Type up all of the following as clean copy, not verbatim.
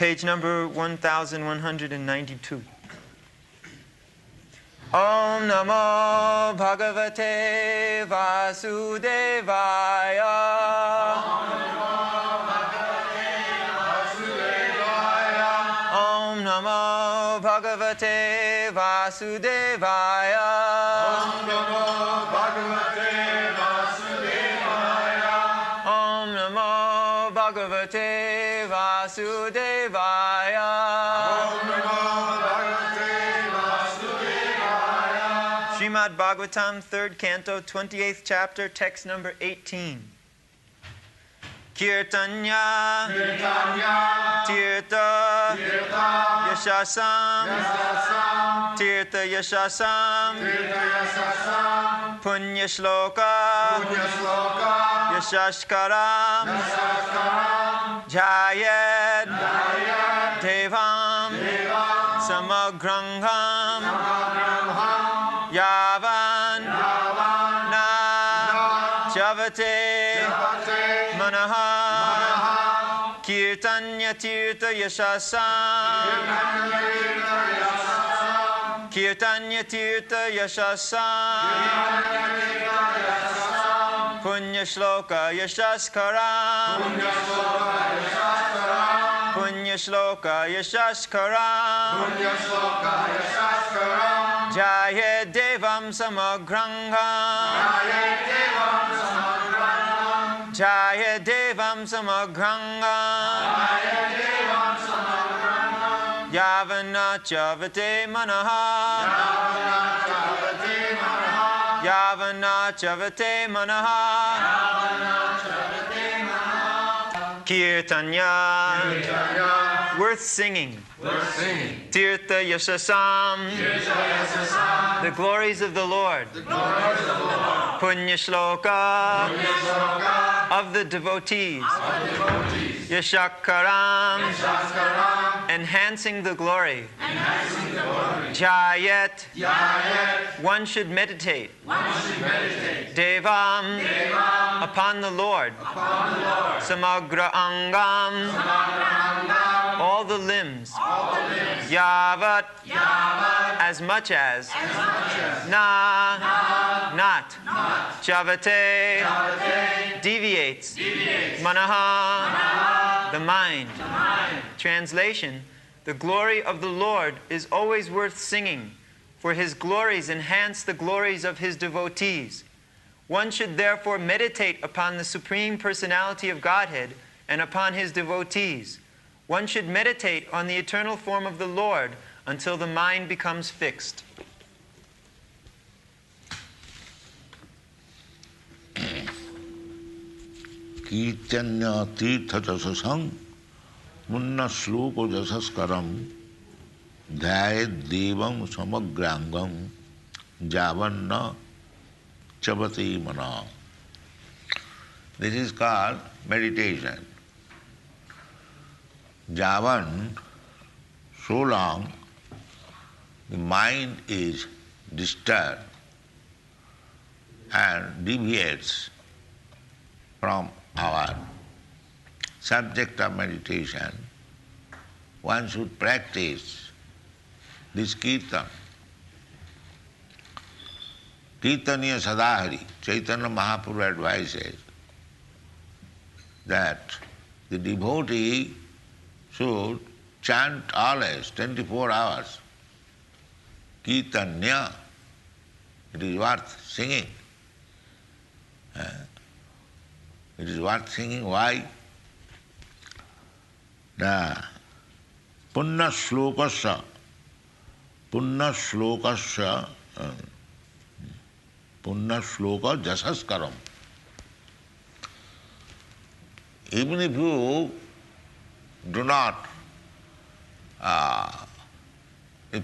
page number 1192. Om Namo Bhagavate Vasudevaya. Om Namo Bhagavate Vasudevaya. Om Namo Bhagavate Vasudevaya. Om Namo Bhagavate Vasudevaya. Om Namo Bhagavate Vasudevaya. Srimad Bhagavatam, 3rd Canto, 28th chapter, text number 18. Kirtanya, Kirtanya, Tirtha, Tirtha, Yashasam, Yasasam, Tirtha Yashasam, Tirtha Yasasam, Punya Shloka, Punya Sloka, Yashashkaram, Yasakaram, Jayed, Jayat, Devam, Devam, Samagrangham, Samagraham, Yavan, Yavan, Na, Na, Javate, Javate, Manaha, Manaha, Kirtanya Tirtha Yashasam, Kirtanya Tirtha Yashasam, Punya Shloka Yashaskaram, Punya Shloka Yashaskaram, Jaya Devam Samagrangham, Jaya Devam Samagrangham, Yavana Chavate Manaha, Yavana Chavate Manaha, Kirtanya, worth singing. Tirtha Yashasam, the glories of the Lord. Punya Shloka, of the devotees. Yashakaram, enhancing the glory. Jayet, one should meditate. Devam, upon the Lord. Samagra Angam, all the limbs. Yavat, as much as. Na, not. Javate, deviates. Manaha, the mind. Translation: the glory of the Lord is always worth singing, for His glories enhance the glories of His devotees. One should therefore meditate upon the Supreme Personality of Godhead and upon His devotees. One should meditate on the eternal form of the Lord until the mind becomes fixed. Kirtanya Tirtha Jasasam, Munna Shloka Jasaskaram, Dhyayat Devam Samagrangam, Javanna Chavati Mana. This is called meditation. Javan, so long the mind is disturbed and deviates from our subject of meditation, one should practice this kirtan. Kirtaniya Sadahari, Chaitanya Mahaprabhu advises that the devotee should chant always, 24 hours. Kirtanya, it is worth singing. It is worth singing. Why? The Punna Shlokasya, Punna Shloka Jasaskaram. Even if you do not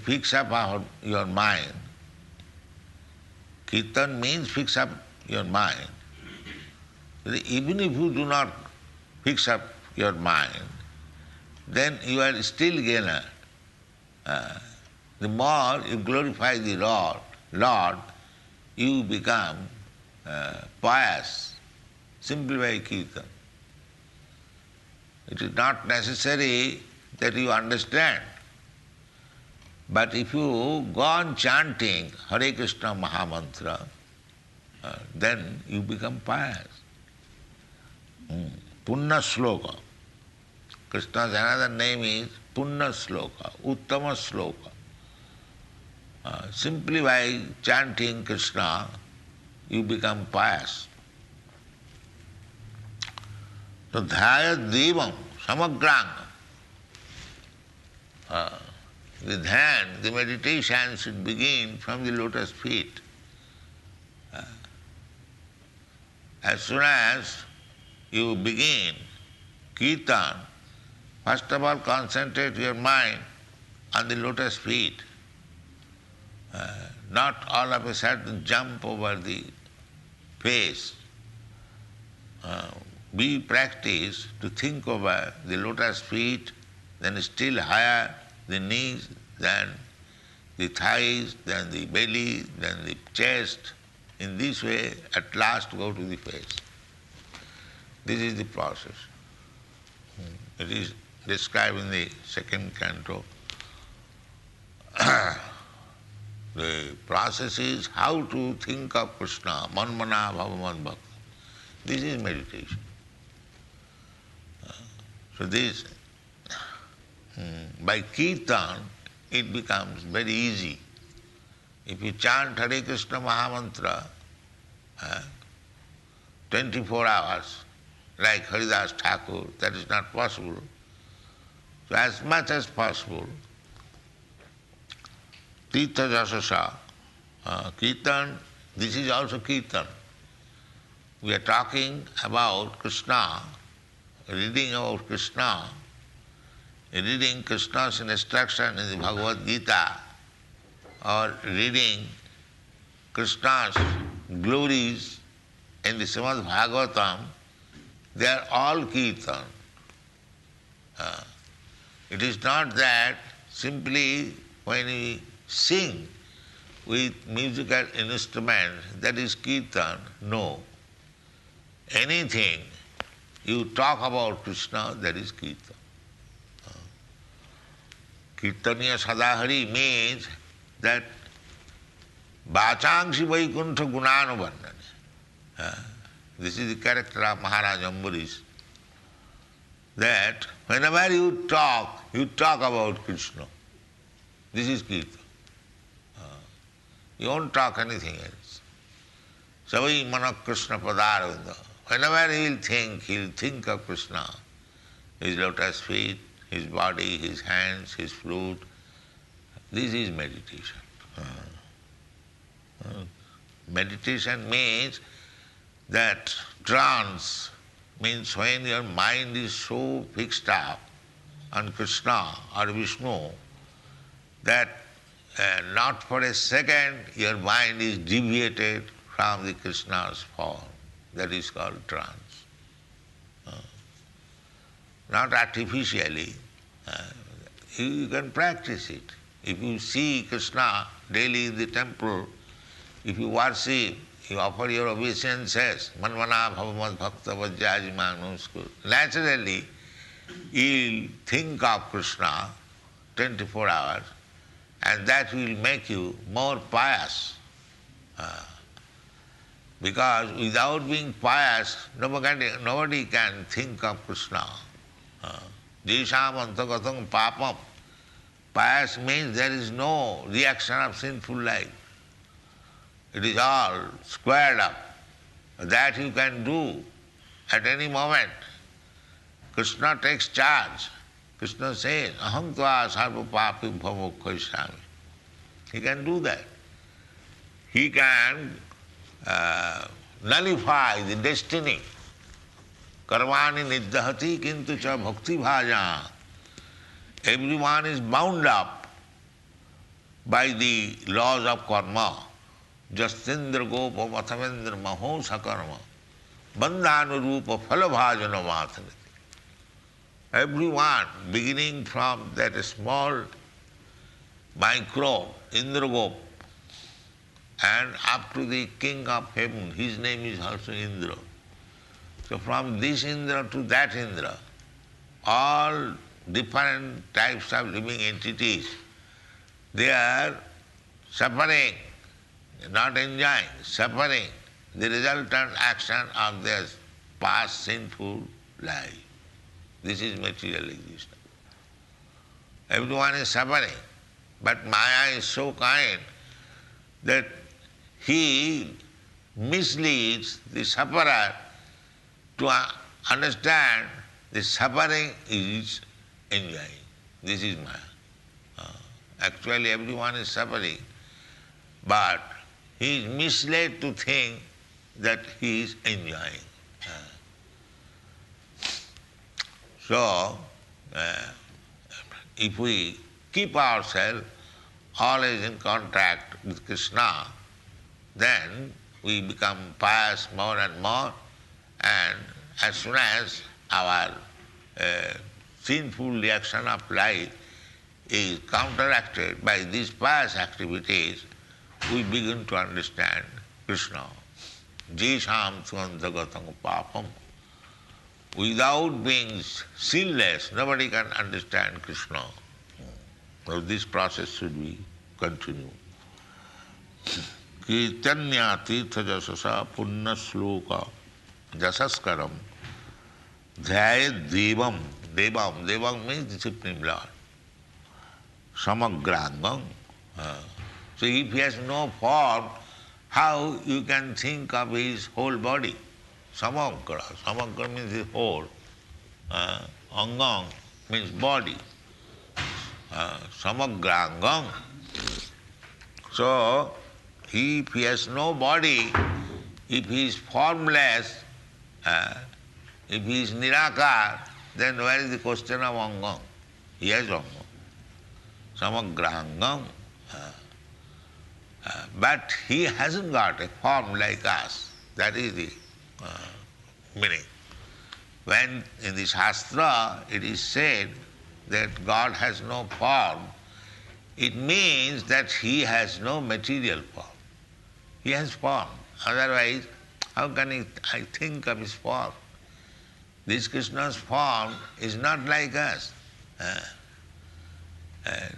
fix up your mind, Kirtan means fix up your mind. Even if you do not fix up your mind, then you are still gainer. The more you glorify the Lord, you become pious simply by kirtan. It is not necessary that you understand. But if you go on chanting Hare Krishna Mahamantra, then you become pious. Punna Sloka. Krishna's another name is Punna Sloka, Uttama Sloka. Simply by chanting Krishna, you become pious. So Dhyayat Devam Samagranga. The dhyan, the meditation should begin from the lotus feet. As soon as you begin kirtan, first of all concentrate your mind on the lotus feet. Not all of a sudden jump over the face. Be practiced to think over the lotus feet, then still higher the knees, then the thighs, then the belly, then the chest. In this way, at last go to the face. This is the process. It is described in the second canto. The process is how to think of Krishna, manmana bhavaman bhakta. This is meditation. So this, by kirtan, it becomes very easy. If you chant Hare Krishna Mahamantra 24 hours, like Haridas Thakur, that is not possible. So as much as possible, Tirtha Jasasa, kirtan, this is also kirtan. We are talking about Krishna, reading about Krishna, reading Krishna's instruction in the Bhagavad Gita, or reading Krishna's glories in the Srimad Bhagavatam, they are all kirtan. It is not that simply when we sing with musical instrument, that is kirtan. No. Anything you talk about Krishna, that is kirtan. Kirtaniya Sadahari means that Vachangsi Vaikuntha Gunanuvardhane. This is the character of Maharaj Ambarish. That whenever you talk about Krishna. This is kirtan. You won't talk anything else. Savai Mana Krishna Padarvinda. Whenever he'll think of Krishna, his lotus feet, his body, his hands, his flute. This is meditation. Meditation means that trance, means when your mind is so fixed up on Krishna or Vishnu that not for a second your mind is deviated from the Krishna's form. That is called trance. Not artificially. You can practice it. If you see Krishna daily in the temple, if you worship, you offer your obeisances, manvana bhavamad bhakta vajjajiman namaskar. Naturally, you'll think of Krishna 24 hours, and that will make you more pious. Because without being pious, nobody can think of Krishna. Jesham antagatam papam. Pious means there is no reaction of sinful life. It is all squared up. That you can do at any moment. Krishna takes charge. Krishna says, aham tva sarva papi bhavokhaisami. He can do that. He can nullify the destiny. Karmani niddhati kintu cha bhakti bhaja. Everyone is bound up by the laws of karma. Jastindra gopa mathavendra maho sakarma. Bandhanu rupa phalabhajana mathanati. Everyone, beginning from that small microbe, Indragop, and up to the king of heaven, his name is also Indra. So from this Indra to that Indra, all different types of living entities. They are suffering, not enjoying, suffering, the resultant action of their past sinful life. This is material existence. Everyone is suffering, but Maya is so kind that he misleads the sufferer to understand the suffering is enjoying. This is Maya. Actually everyone is suffering, but he is misled to think that he is enjoying. So, if we keep ourselves always in contact with Krishna, then we become pious more and more, and as soon as our sinful reaction of life is counteracted by these pious activities, we begin to understand Krishna. Jesham svantagatam papam. Without being sinless, nobody can understand Krishna. So this process should be continued. Kirtanya tirtha jasasa punna sloka jasaskaram dhyayat devam. Devam means the Supreme Lord. Samagrangam. So if he has no form, how you can think of his whole body? Samagra. Samagra means the whole. Angang means body. Samagrangam. So, if he has no body, if he is formless, if he is nirakar, then where is the question of angam? He has angam. Samagrangam. But he hasn't got a form like us. That is the meaning. When in the Shastra it is said that God has no form, it means that he has no material form. He has form. Otherwise, how can I think of his form? This Krishna's form is not like us. And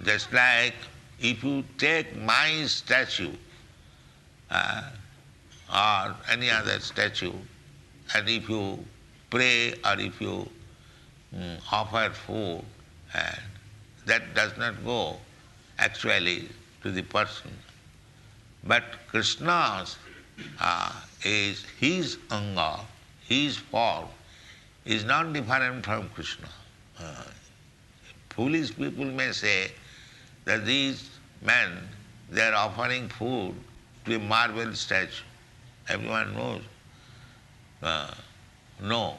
just like if you take my statue or any other statue, and if you pray or if you offer food, and that does not go actually to the person. But Krishna's is his anga, his form is not different from Krishna. Foolish people may say that these men, they are offering food to a marble statue. Everyone knows. No,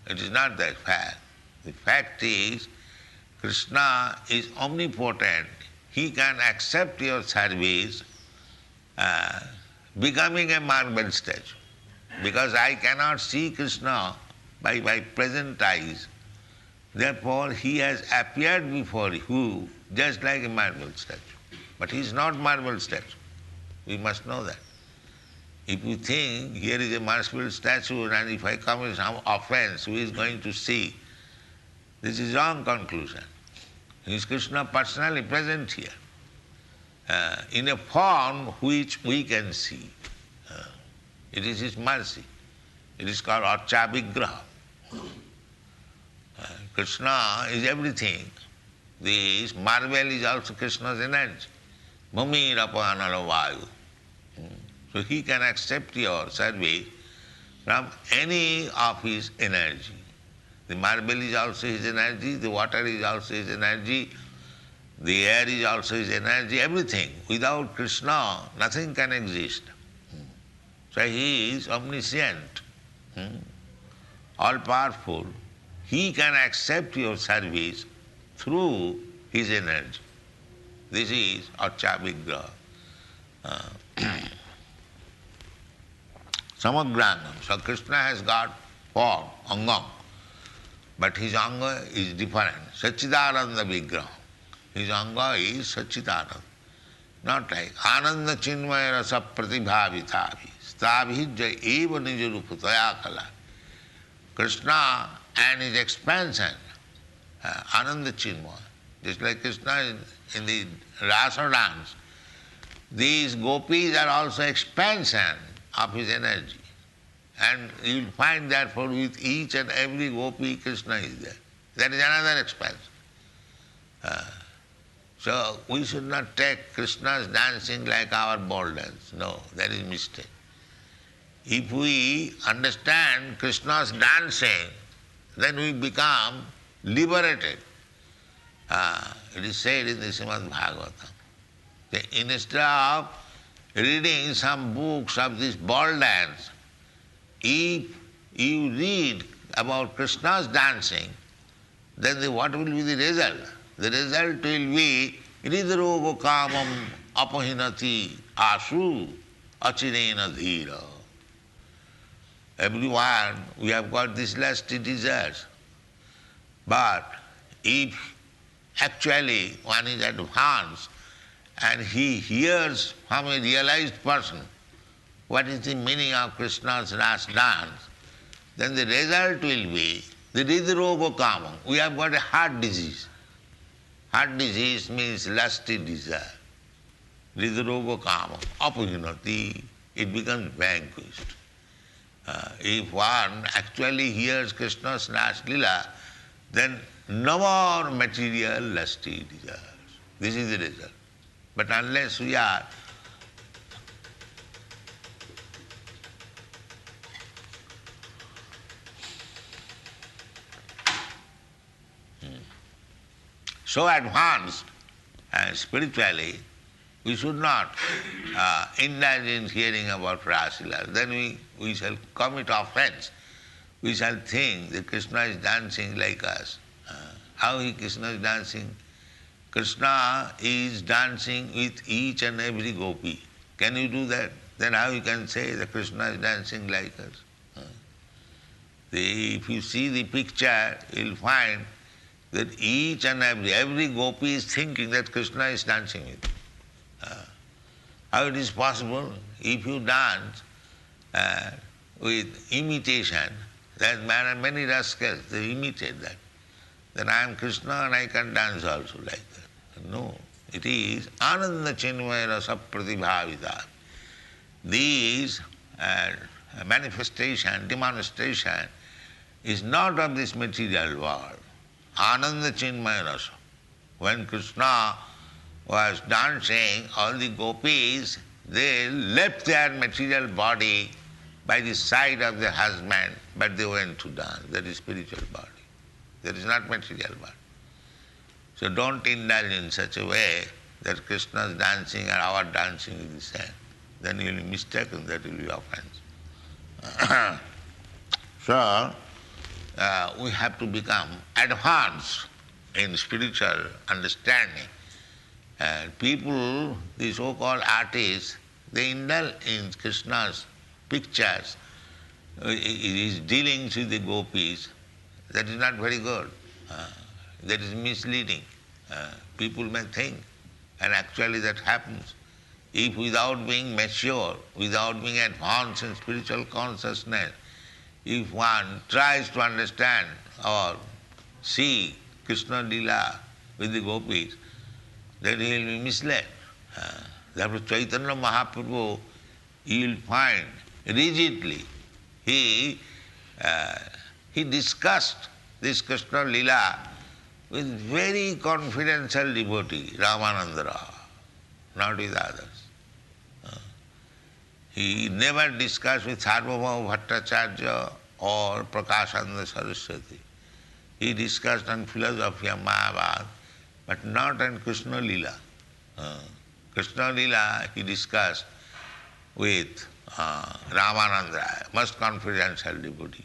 it is not that fact. The fact is, Krishna is omnipotent. He can accept your service becoming a marble statue. Because I cannot see Krishna by my present eyes. Therefore, he has appeared before you just like a marble statue. But he is not marble statue. We must know that. If you think here is a marble statue and if I commit some offense, who is going to see? This is wrong conclusion. Is Krishna personally present here in a form which we can see. It is his mercy. It is called Archa Vigraha. Krishna is everything. This marble is also Krishna's energy. Bhumi-rapanala vayu. So he can accept your service from any of his energy. The marble is also his energy, the water is also his energy, the air is also his energy, everything. Without Krishna, nothing can exist. So he is omniscient, all-powerful. He can accept your service through his energy. This is Archa Vigraha. Samagrangam. So Krishna has got form, angam, but his anga is different. Sachidananda Vigraha. His anga is Sachidananda. Not like Ananda Chinmaya Rasa Pratibhavithavi. Stabhijya eva nijarupataya kala. Krishna and his expansion Ananda Chinmaya. Just like Krishna in the rasa dance, these gopis are also expansion of his energy. And you will find therefore with each and every gopi Krishna is there. That is another expansion. So we should not take Krishna's dancing like our ball dance. No, that is mistake. If we understand Krishna's dancing, then we become liberated. It is said in the Srimad Bhagavatam that instead of reading some books of this ball dance, if you read about Krishna's dancing, then what will be the result? The result will be Hridrogo kamam apahinati asu achirena dhira. Everyone, we have got these lusty desires. But if actually one is advanced and he hears from a realized person what is the meaning of Krishna's last dance, then the result will be the Hridrogo kamam. We have got a heart disease. Heart disease means lusty desire. Hridrogo kamam apahinati, it becomes vanquished. If one actually hears Krishna's last lila, then no more material lusty desires. This is the result. But unless we are so advanced spiritually, we should not indulge in hearing about Rasila. Then we shall commit offense. We shall think that Krishna is dancing like us. How Krishna is dancing? Krishna is dancing with each and every gopi. Can you do that? Then how you can say that Krishna is dancing like us? If you see the picture, you'll find that each and every gopi is thinking that Krishna is dancing with them. How it is possible? If you dance with imitation, there are many rascals, they imitate that. Then I am Krishna and I can dance also like that. No, it is Ananda Chinmaya Rasa Pratibhavita. These manifestation, demonstration is not of this material world. Ananda Chinmaya Rasa. When Krishna was dancing, all the gopis, they left their material body by the side of their husband, but they went to dance. That is spiritual body. That is not material body. So don't indulge in such a way that Krishna's dancing and our dancing is the same. Then you will be mistaken, that will be offense. So, we have to become advanced in spiritual understanding. People, the so-called artists, they indulge in Krishna's pictures, his dealings with the gopis. That is not very good. That is misleading. People may think, and actually that happens. If without being mature, without being advanced in spiritual consciousness, if one tries to understand or see Krishna Lila with the gopis, then he will be misled. Therefore Chaitanya Mahaprabhu, you will find rigidly, he discussed this Krishna Lila with very confidential devotee, Ramanandara, not with others. He never discussed with Sarvabhauma Bhattacharya or Prakashananda Saraswati. He discussed on philosophy of Mahabharata, but not on Krishna Lila. Krishna Lila he discussed with Ramananda, most confidential devotee.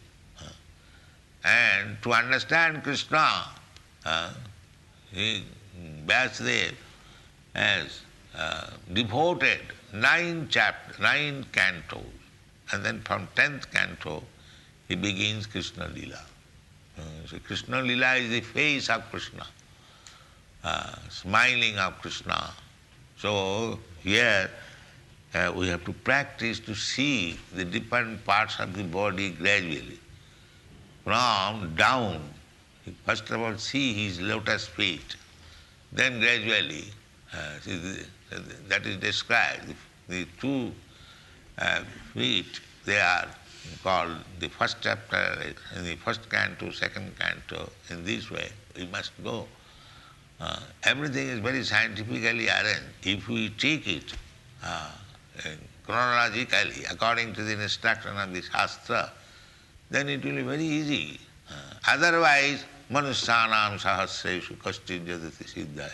And to understand Krishna, Vyasadeva has devoted 9 cantos, and then from 10th canto he begins Krishna Lila. So Krishna Lila is the face of Krishna, smiling of Krishna. So here we have to practice to see the different parts of the body gradually, from down First of all, see his lotus feet. Then gradually, that is described. The two feet, they are called the first chapter, in the first canto, second canto. In this way, we must go. Everything is very scientifically arranged. If we take it chronologically, according to the instruction of the Shastra, then it will be very easy. Otherwise, manusyanam sahasreshu kaschid jadati siddhaya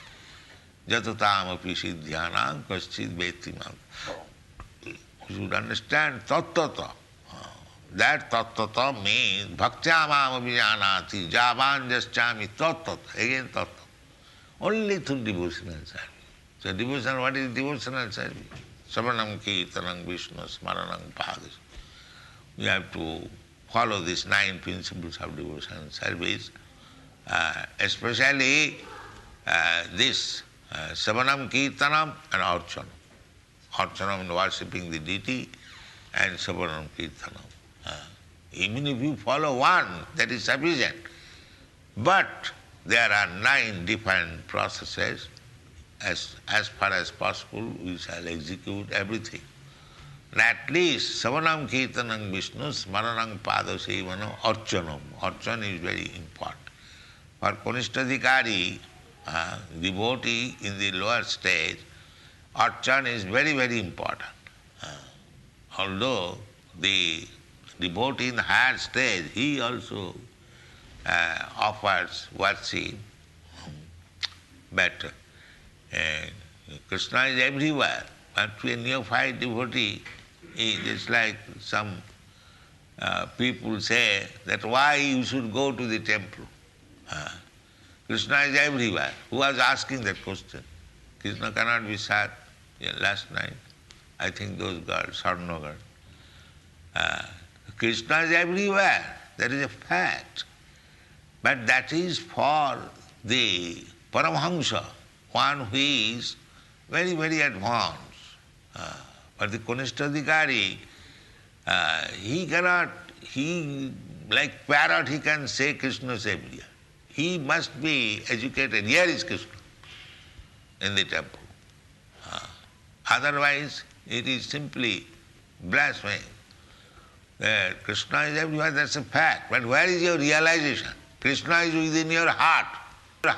jatatam api siddhyanam kaschid vetimam. You should understand tattata. That tattata means bhaktyamam abhijanati javan jaschami tattata. Again tattata. Only through devotional service. So devotional, what is devotional service? Savanam kirtanam Vishnu smaranam padas. We have to follow these 9 principles of devotional service, especially this Savanam Kirtanam and Archanam. Archanam worshipping the deity and Savanam Kirtanam. Even if you follow one, that is sufficient. But there are 9 different processes. As far as possible, we shall execute everything. And at least Savanam Kirtanam Vishnu Smaranam Padasevanam Archanam. Archan is very important. For Kanishtadhikari, devotee in the lower stage, Archan is very, very important. Although the devotee in the higher stage, he also offers worship, but Krishna is everywhere. But to a neophyte devotee, it is like some people say that why you should go to the temple. Krishna is everywhere. Who was asking that question? Krishna cannot be sat. Last night, I think those girls, Sarno girls. Krishna is everywhere. That is a fact. But that is for the Paramahamsa, one who is very, very advanced. But the Kanishtadhikari, he like parrot, he can say Krishna is everywhere. He must be educated. Here is Krishna in the temple. Otherwise, it is simply blasphemy. Krishna is everywhere, that's a fact. But where is your realization? Krishna is within your heart.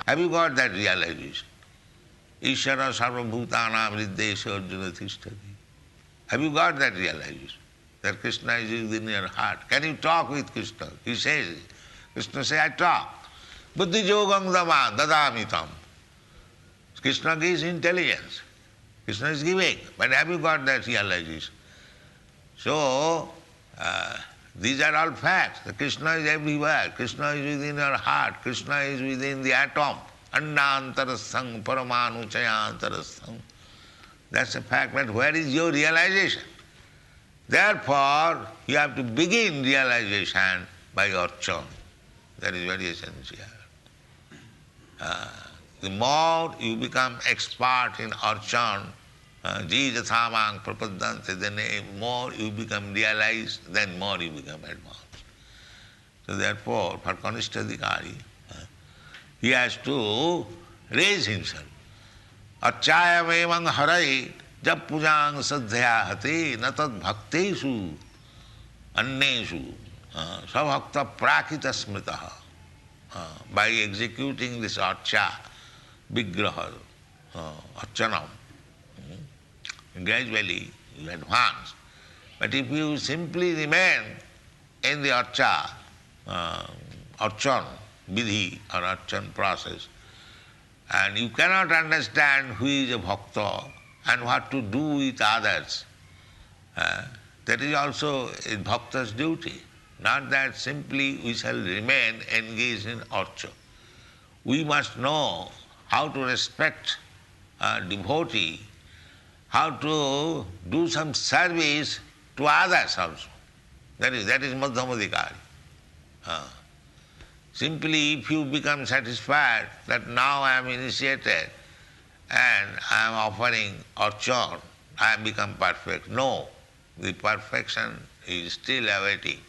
Have you got that realization? Ishara sarvabhutanam riddesha arjuna tishtati. Have you got that realization? That Krishna is within your heart. Can you talk with Krishna? He says, Krishna says, I talk. Buddhi yogam dama dadamitam. Krishna gives intelligence. Krishna is giving. But have you got that realization? So, these are all facts. The Krishna is everywhere. Krishna is within your heart. Krishna is within the atom. Annantarastham paramanuchayantarastham. That's a fact. But where is your realization? Therefore, you have to begin realization by Archan. That is very essential. The more you become expert in Archan, Jijathamang prapadante, then more you become realized, then more you become advanced. So therefore, for Kanishtadhikari, he has to raise himself. Archayam evang harai jab pujang sadhya hati natad bhakteshu anneshu sabhakta prakita smritaha. By executing this archa, vigraha, archanam, gradually you advance. But if you simply remain in the archa, archan vidhi or archan process, and you cannot understand who is a bhakta and what to do with others, that is also a bhakta's duty. Not that simply we shall remain engaged in archa. We must know how to respect a devotee, how to do some service to others also. That is Madhyamadhikari. Simply if you become satisfied that now I am initiated and I am offering archan, I have become perfect. No, the perfection is still awaiting.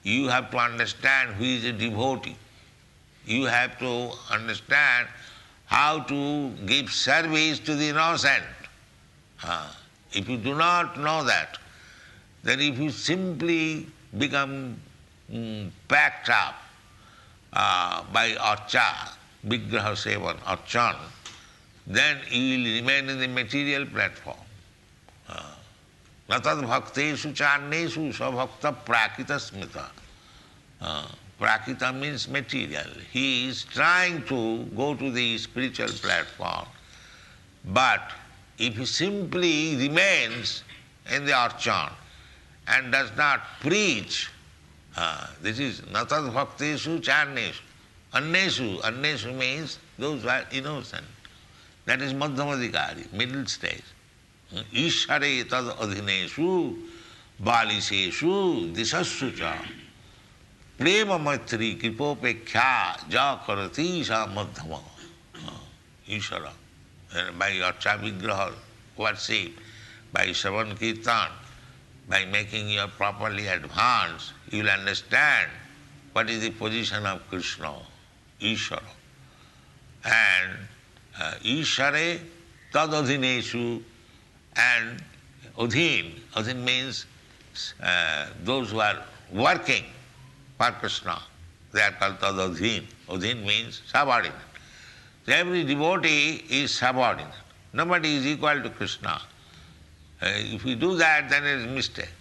You have to understand who is a devotee. you have to understand how to give service to the innocent. If you do not know that, then if you simply become packed up by archa, vigraha sevan, archan, then you will remain in the material platform. Natad bhakteshu charneshu sabhakta prakita smita. Prakita means material. He is trying to go to the spiritual platform, but if he simply remains in the archan and does not preach, this is natad bhakteshu charneshu. Anneshu means those who are innocent. That is madhyamadhikari, middle stage. Ishare tad adhineshu baliseshu disassu cha prema maitri kripopekkha ja karati sa madhyama. Ishara. By archa vigraha worship, by Shravan Kirtan, by making your properly advanced, you will understand what is the position of Krishna, Ishara. And Ishare tad adhineshu, and Adhin means those who are working for Krishna. They are called tad adhin. Adhin means subordinate. So every devotee is subordinate. Nobody is equal to Krishna. If we do that, then it is mistake.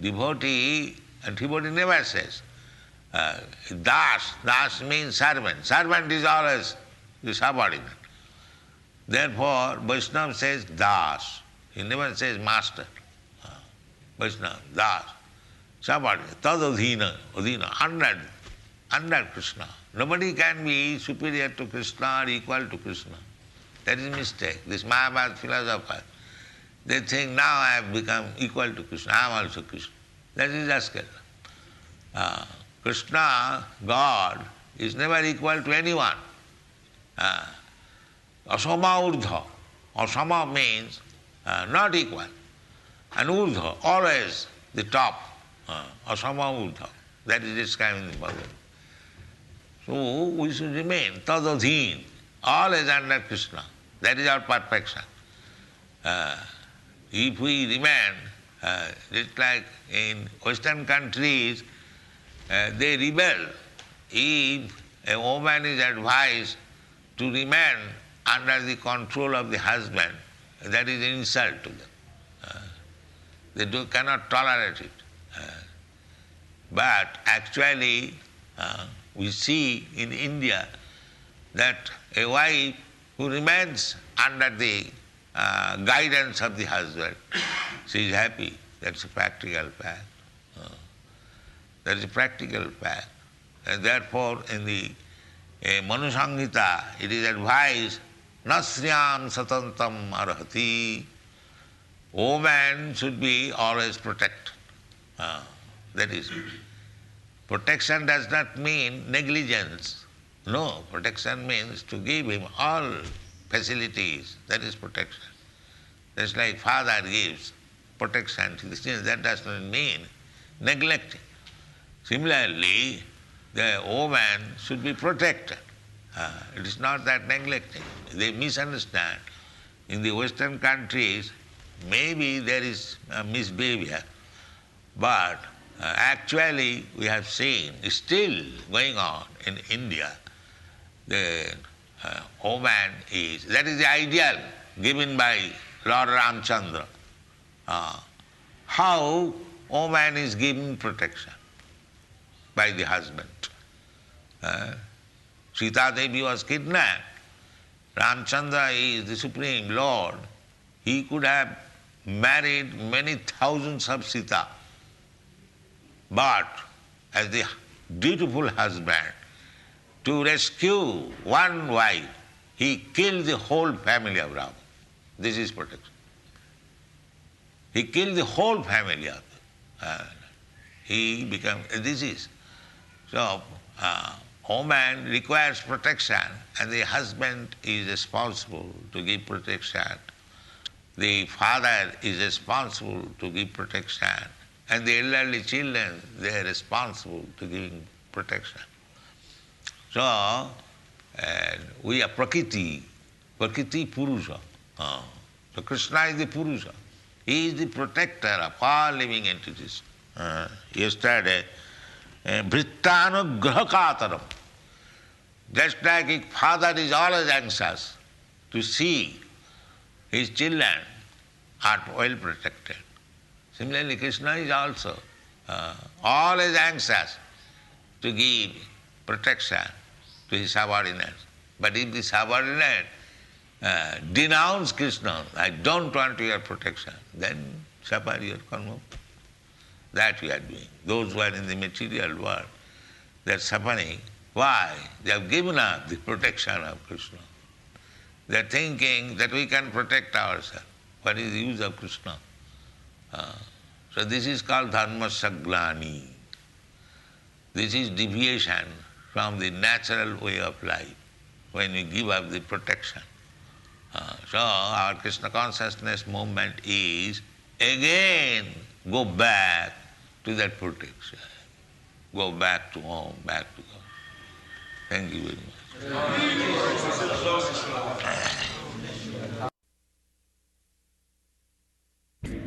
Devotee never says. Das means servant. Servant is always the subordinate. Therefore, Vaishnava says das. He never says master. Vaishnava, das. Subordinate. Tad adhina, under Krishna. Nobody can be superior to Krishna or equal to Krishna. That is a mistake. This Mayavad philosopher, they think now I have become equal to Krishna, I am also Krishna. That is rascal. Krishna, God, is never equal to anyone. Asama urdha. Asama means not equal. And urdha, always the top. Asama urdha. That is described in the Bhagavad. So we should remain tadadhin, always under Krishna. That is our perfection. If we remain, just like in Western countries, they rebel. If a woman is advised to remain under the control of the husband, that is an insult to them. They cannot tolerate it. But actually, we see in India that a wife who remains under the guidance of the husband, she is happy. That's a practical fact. That is a practical fact. And therefore, in the Manu Samhita, it is advised, Nasriyam satantam arhati. Woman should be always protected. That is, protection does not mean negligence. No, protection means to give him all facilities. That is protection. That's like father gives protection to the children. That does not mean neglecting. Similarly, the woman should be protected. It is not that neglecting. They misunderstand. In the Western countries, maybe there is a misbehavior, but actually we have seen, still going on in India, the woman is, that is the ideal given by Lord Ramchandra. How woman is given protection by the husband. Sita Devi was kidnapped. Ramchandra is the Supreme Lord. He could have married many thousands of Sita. But as the dutiful husband, to rescue one wife, he killed the whole family of Rama. This is protection. He killed the whole family of them. He became, this is. So, woman requires protection and the husband is responsible to give protection. The father is responsible to give protection. And the elderly children, they are responsible to giving protection. So, we are Prakriti Purusha. So Krishna is the Purusha. He is the protector of all living entities. Yesterday, Vrittanugrahakataram. Just like a father is always anxious to see his children are well protected. Similarly, Krishna is also always anxious to give protection to his subordinates. But if the subordinate denounce Krishna, I don't want your protection, then suffer your karma. That we are doing. Those who are in the material world, they are suffering. Why? They have given up the protection of Krishna. They are thinking that we can protect ourselves. What is the use of Krishna? So this is called dharma saglani. This is deviation from the natural way of life when we give up the protection. So our Krishna consciousness movement is again go back to that protection. Go back to home, back to God. Thank you very much.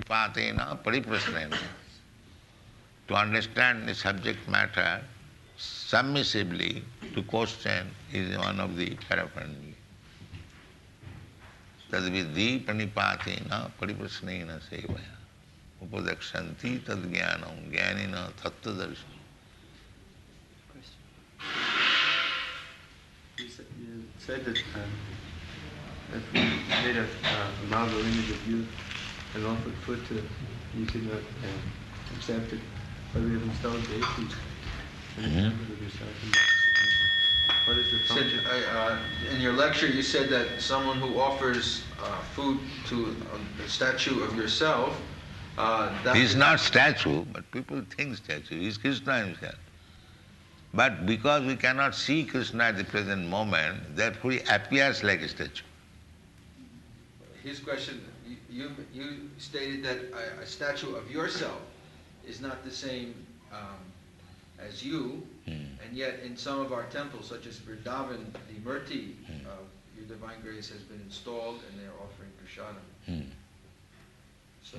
Patena pariprasnena. To understand the subject matter submissively to question is one of the paraphernalia. Tadvidhi pranipatena pariprasnena sevaya. Upadakshanti tad jnanam jnanina tattva darshanam. You said that if we made a marble image of you and offered food to you could not accept it, but we have installed deities and accepted with yourself. What is the function? In your lecture, you said that someone who offers food to a statue of yourself, He is not statue, but people think statue. He is Krishna himself. But because we cannot see Krishna at the present moment, therefore he appears like a statue. His question, you stated that a statue of yourself is not the same as you, and yet in some of our temples, such as Vrindavan, the Murti of your Divine Grace has been installed and they are offering prasadam. So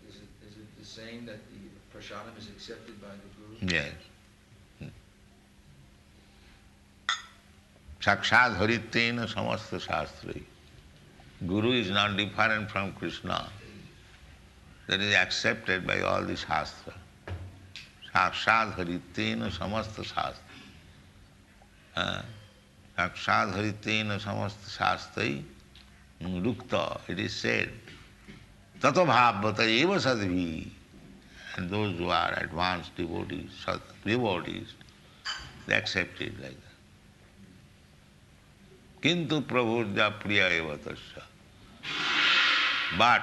is it the same that the prasadam is accepted by the Guru? Yes. Sakshad Haritena Samasta Shastri. Guru is not different from Krishna. That is accepted by all the Shastra. Sakshad Haritena Samasta Shastri. Sakshad Haritena Samasta Shastri. Rukta, it is said. Tato bhavata eva sadvi. And those who are advanced devotees, they accept it like that. Kintu prabhurja priya eva tasya. But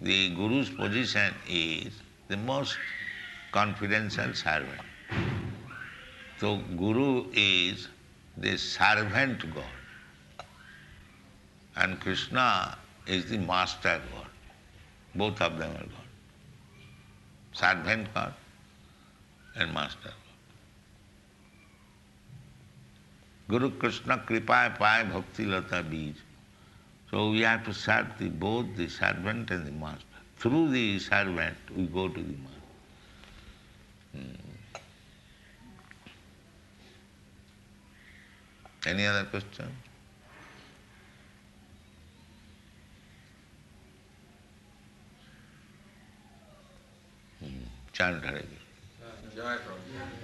the Guru's position is the most confidential servant. So Guru is the servant God. And Krishna is the master God. Both of them are God. Servant God and master God. Guru Krishna Kripa Pai Bhakti Lata Bij. So we have to serve both the servant and the master. Through the servant we go to the master. Any other question? Chant Hare Krishna. Jai Prabhupada.